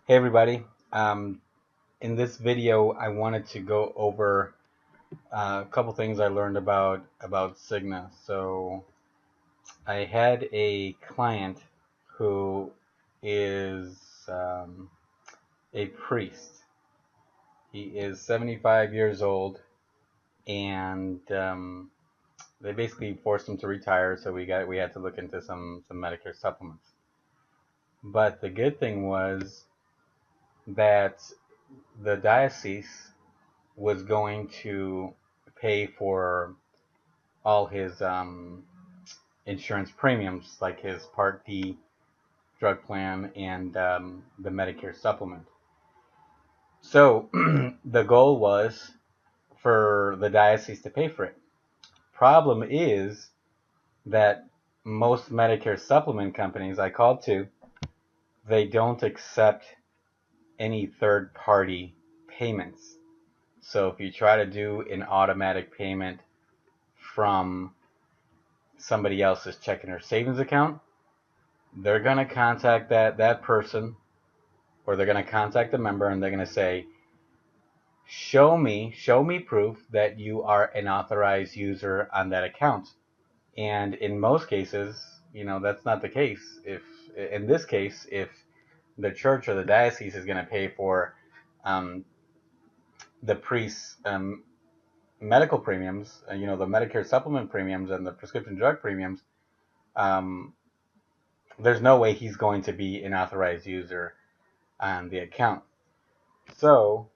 Hey everybody. In this video, I wanted to go over a couple things I learned about Cigna. So I had a client who is a priest. He is 75 years old, and they basically forced him to retire. So we had to look into some Medicare supplements. But the good thing was that the diocese was going to pay for all his insurance premiums, like his Part D drug plan and the Medicare supplement. So the goal was for the diocese to pay for it. Problem is that most Medicare supplement companies I called to, they don't accept any third party payments. So if you try to do an automatic payment from somebody else's checking or savings account, they're going to contact that person, or they're going to contact the member, and they're going to say, show me proof that you are an authorized user on that account. And in most cases, that's not the case. If in this case, if the church or the diocese is going to pay for the priest's medical premiums, the Medicare supplement premiums and the prescription drug premiums, um, there's no way he's going to be an authorized user on the account. So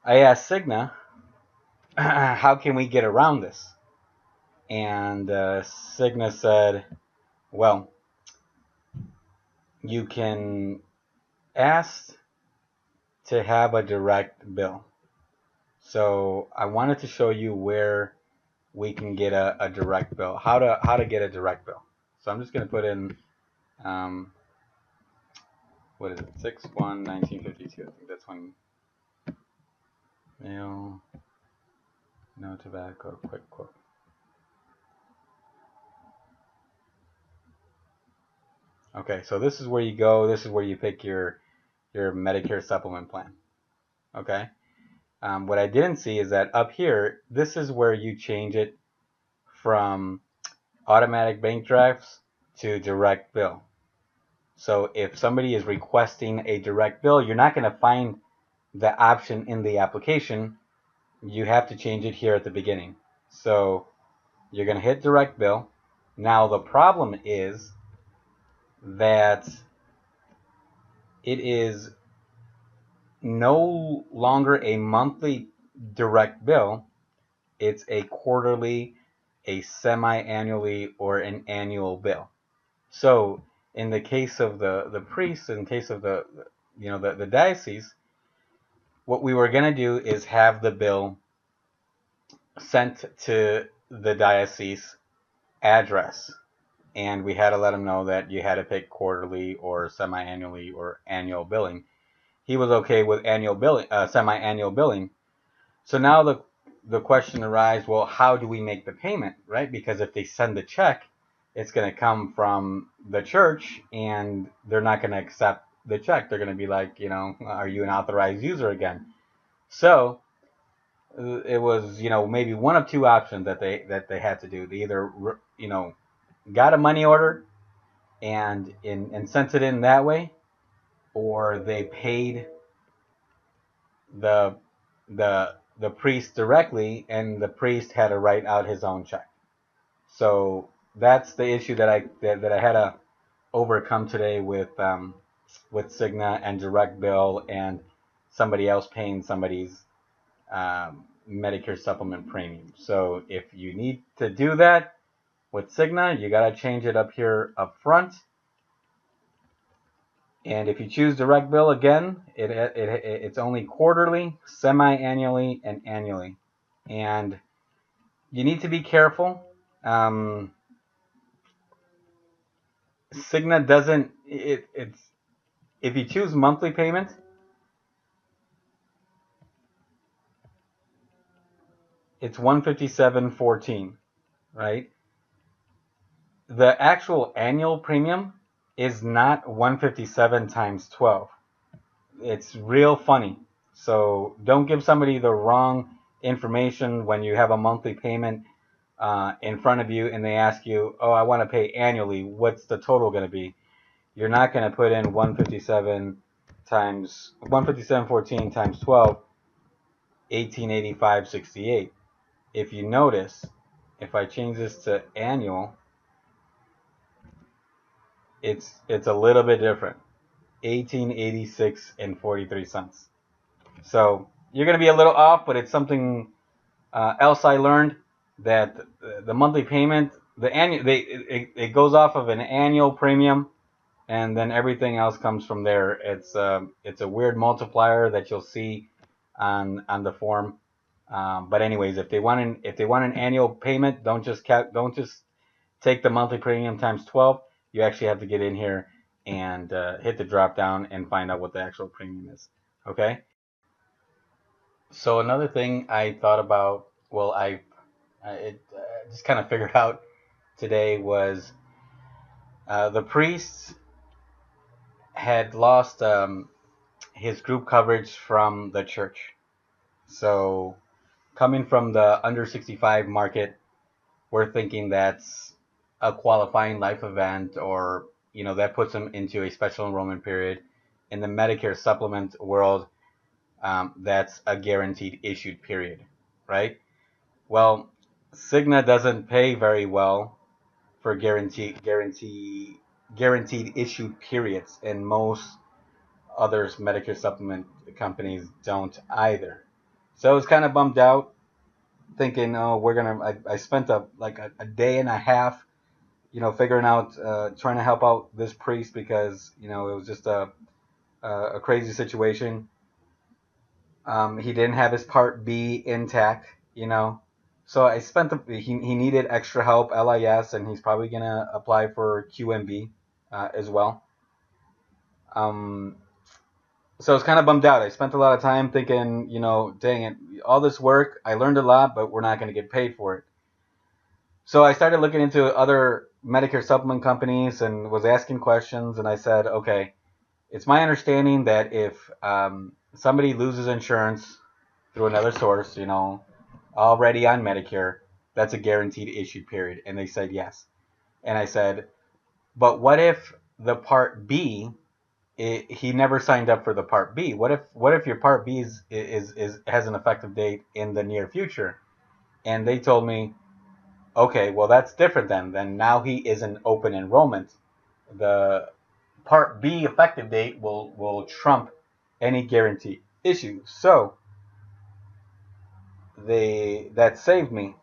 I asked Cigna, how can we get around this? And Cigna said, well, you can ask to have a direct bill. So I wanted to show you where we can get a direct bill, how to get a direct bill. So I'm just going to put in, what is it, 6/1/1952. I think that's when mail, no tobacco, quick quote. Okay, so this is where you go. This is where you pick your Medicare supplement plan. Okay. What I didn't see is that up here, this is where you change it from automatic bank drafts to direct bill. So if somebody is requesting a direct bill, you're not going to find the option in the application. You have to change it here at the beginning. So you're going to hit direct bill. Now the problem is that it is no longer a monthly direct bill. It's a quarterly, a semi-annually, or an annual bill. So in the case of the priest, in case of the diocese, what we were going to do is have the bill sent to the diocese address, and we had to let him know that you had to pick quarterly or semi-annually or annual billing. He was okay with annual billing, semi-annual billing. So now the question arises, well, how do we make the payment, right? Because if they send the check, it's going to come from the church, and they're not going to accept the check. They're going to be like, are you an authorized user again? So it was, maybe one of two options that they had to do. They either, got a money order and sent it in that way, or they paid the priest directly, and the priest had to write out his own check. So that's the issue that I had to overcome today with Cigna and direct bill and somebody else paying somebody's Medicare supplement premium. So if you need to do that with Cigna, you got to change it up here up front. And if you choose direct bill again, it's only quarterly, semi-annually, and annually. And you need to be careful. Cigna doesn't. It's if you choose monthly payment, it's $157.14, right? The actual annual premium is not 157 times 12. It's real funny. So don't give somebody the wrong information when you have a monthly payment in front of you and they ask you, oh, I want to pay annually. What's the total going to be? You're not going to put in 157.14 times 12, 1885.68. If you notice, if I change this to annual, it's a little bit different. 1886 and 43 cents. So you're going to be a little off, but it's something else I learned that the monthly payment, it goes off of an annual premium, and then everything else comes from there. It's a weird multiplier that you'll see on the form. But anyways, if they want an annual payment, don't just take the monthly premium times 12. You actually have to get in here and hit the drop down and find out what the actual premium is. Okay. So another thing I thought about, well, just kind of figured out today was the priest had lost his group coverage from the church. So coming from the under 65 market, we're thinking that's a qualifying life event, or that puts them into a special enrollment period. In the Medicare supplement world, that's a guaranteed issued period, right? Well, Cigna doesn't pay very well for guaranteed issued periods, and most others Medicare supplement companies don't either. So I was kind of bummed out, thinking, oh, I spent a day and a half, figuring out, trying to help out this priest because it was just a crazy situation. He didn't have his Part B intact, So I spent he needed extra help, LIS, and he's probably gonna apply for QMB as well. Um, so I was kind of bummed out. I spent a lot of time thinking, dang it, all this work, I learned a lot, but we're not gonna get paid for it. So I started looking into other Medicare supplement companies and was asking questions, and I said, okay, it's my understanding that if somebody loses insurance through another source, already on Medicare, that's a guaranteed issued period. And they said yes. And I said, but what if the Part B, he never signed up for the Part B? What if your Part B is has an effective date in the near future? And they told me, okay, well that's different then. Then now he is an open enrollment. The Part B effective date will trump any guarantee issue. So that saved me.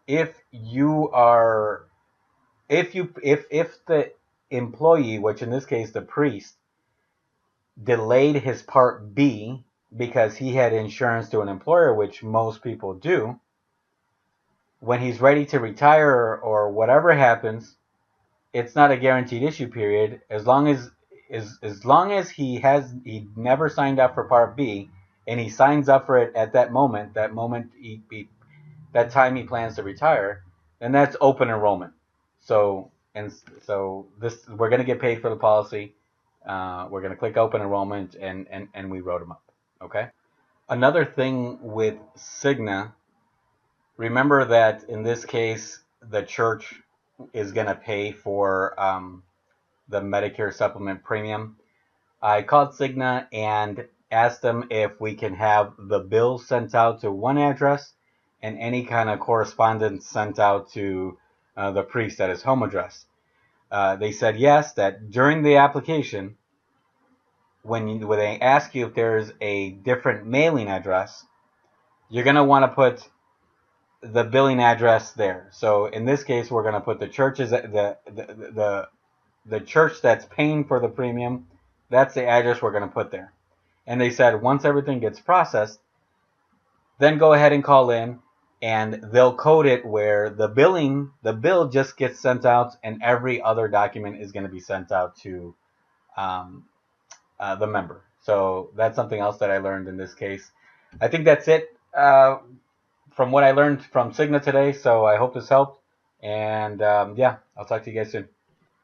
If you are if the employee, which in this case the priest, delayed his Part B because he had insurance to an employer, which most people do, when he's ready to retire or whatever happens, it's not a guaranteed issue period as long as he never signed up for Part B and he signs up for it at that time he plans to retire, then that's open enrollment. So this we're going to get paid for the policy. We're going to click open enrollment and we wrote them up. Okay. Another thing with Cigna, remember that in this case the church is going to pay for the Medicare supplement premium. I called Cigna and asked them if we can have the bill sent out to one address and any kind of correspondence sent out to the priest at his home address. They said yes, that during the application, when they ask you if there's a different mailing address, you're going to want to put the billing address there. So in this case, we're going to put the church's the church that's paying for the premium. That's the address we're going to put there. And they said once everything gets processed, then go ahead and call in and they'll code it where the bill just gets sent out and every other document is going to be sent out to um, the member. So that's something else that I learned in this case. I think that's it from what I learned from Cigna today. So I hope this helped. And yeah, I'll talk to you guys soon.